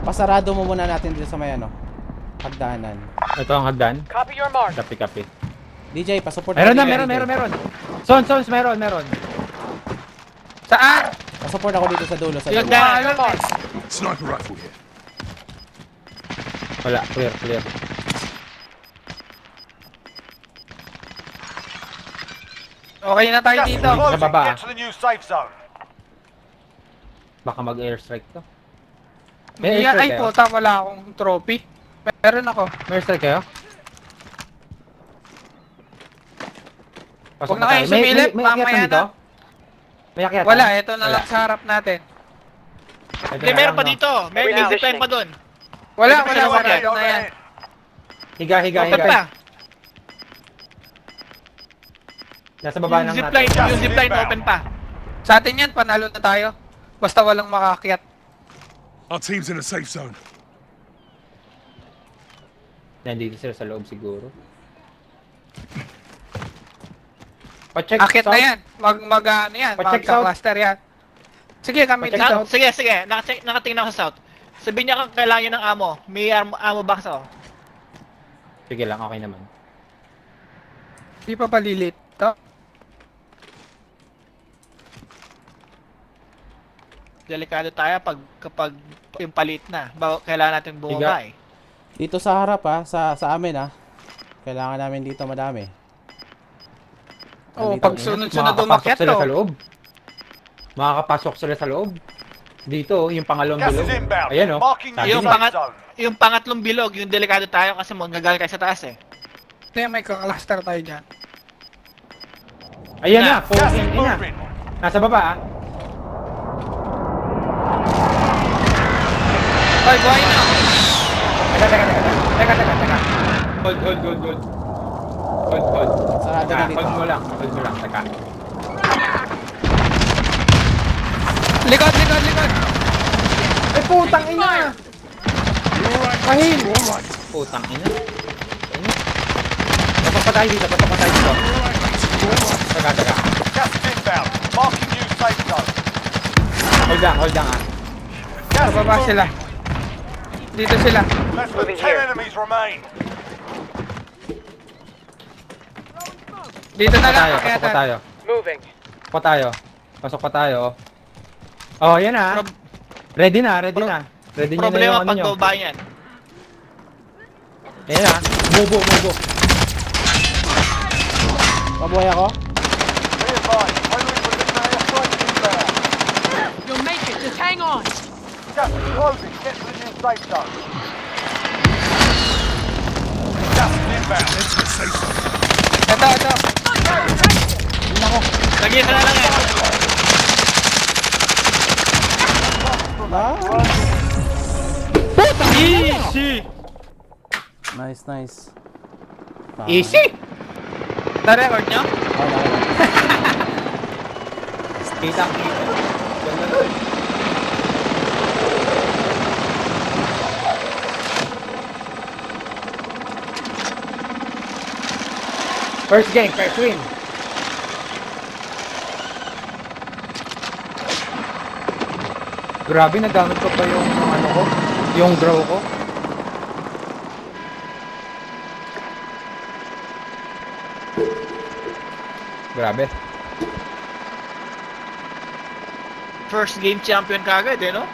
Pasarado mo muna natin dito sa may ano, hagdanan. Ito ang hagdan. Copy your mark. Copy. DJ, pasupport Meron na, dito, DJ. meron. Sons, meron. Saan? Pasupport ako dito sa dulo, sa Yung dulo. daan. Sniper rifle here. Wala, clear. Okay na tayo Gas is dito. closing. Sa baba, Get to the new safe zone. Baka mag-airstrike to. May Ay, airstrike kayo? puta, wala akong trophy. Meron ako. May airstrike kayo? Huwag na kayo sumilip, May akyat mamaya dito? na. May akyat? Wala, ito na Wala. lang sa harap natin. Ito Hindi, na meron lang, pa no? dito. May zipline pa doon. Wala, Ito wala. overhead, Ito na yan. Higa. Open pa. Nasa baba Yung ng zipline, natin. yung zipline open pa. Sa atin yan, panalo na tayo. Basta walang makaakyat. Our team's in a safe zone. Nandito sila sa loob siguro. Pa-check Akyat south. na yan. Ano yan, Pa-check magka-cluster yan. Sige, kami Pa-check dito. south. Sige. Nakatingin ako sa south. Sabihin niya kung kailangan niyo ng ammo. May ammo box ako. Sige lang, okay naman. Di pa palilit. To. Delikado tayo kapag yung palit na. Kailangan natin bumaba eh. Dito sa harap sa amin kailangan namin dito madami. Oh, Nandito. pag sunod-sunod Makakapasok umakyat sila to. sa loob. Makakapasok sila sa loob. Dito, yung pangalawang Gas bilog. is inbound. Ayan o. Marking Sabi new Yung niya. safe zone. Yung pangatlong bilog, yung delikado tayo kasi magagagal tayo sa taas eh. Ito yung may kakluster tayo dyan. Ayan na, Gas posting is in na. moving. Nasa baba ah. Ay, buhay na. Teka. Hold. Sarado na dito. Hold mo lang, teka. Likod. Ay, putang ina! Mahil! Putang ina. Pasok pa tayo dito. Teka. Gas is inbound. Marking new safe zone. Hold lang ah. Gas is Bababa moving. sila. Dito sila. Less than 10 enemies remain. Dito na lang. Pasok pa tayo. Moving. Pasok pa tayo. Oh, yan na. Ready na. Ready nyo na Problema yung ano pag nyo. baba yan. Yan na. Mubo. Mabuhay ako? Be advised. Friendly precision airstrike inbound. You'll make it. Just hang on. Gas is closing. Get to the new safe zone. Gas is inbound. Enter the safe zone. Ito. Lagi ka na lang eh. Easy. Nice. Easy! Na-record nyo? Wala. Kita. Ganda nun. First game, first win. Grabe, nagamit ko pa yung ano ko, yung draw ko. Grabe. First game champion kagad eh, no?